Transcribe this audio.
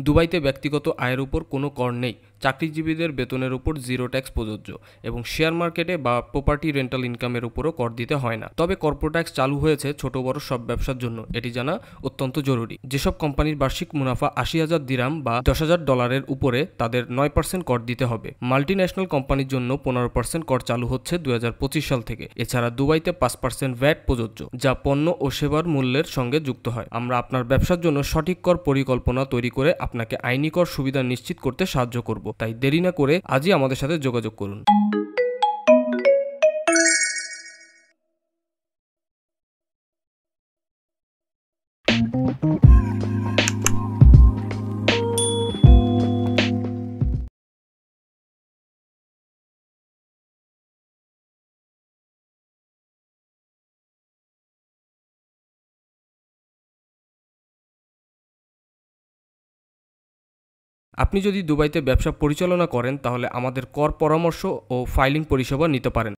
দুবাইতে ব্যক্তিগত আয়ের উপর কোনো কর নেই, চাকরিজীবীদের বেতনের উপর জিরো ট্যাক্স প্রযোজ্য এবং শেয়ার মার্কেটে বা প্রপার্টি রেন্টাল ইনকামের উপরও কর দিতে হয় না। তবে কর্পোরেট ট্যাক্স চালু হয়েছে ছোট বড় সব ব্যবসার জন্য, এটি জানা অত্যন্ত জরুরি। যেসব কোম্পানির বার্ষিক মুনাফা ৮০,০০০ দিরহাম বা $১০,০০০ উপরে, তাদের ৯% কর দিতে হবে। মাল্টিন্যাশনাল কোম্পানির জন্য 15% কর চালু হচ্ছে ২০২৫ সাল থেকে। এছাড়া দুবাইতে 5% ভ্যাট প্রযোজ্য, যা পণ্য ও সেবার মূল্যের সঙ্গে যুক্ত হয়। আমরা আপনার ব্যবসার জন্য সঠিক কর পরিকল্পনা তৈরি করে আপনাকে আইনি কর সুবিধা নিশ্চিত করতে সাহায্য করব। তাই দেরি না করে আজই আমাদের সাথে যোগাযোগ করুন। আপনি যদি দুবাইতে ব্যবসা পরিচালনা করেন, তাহলে আমাদের কর পরামর্শ ও ফাইলিং পরিষেবা নিতে পারেন।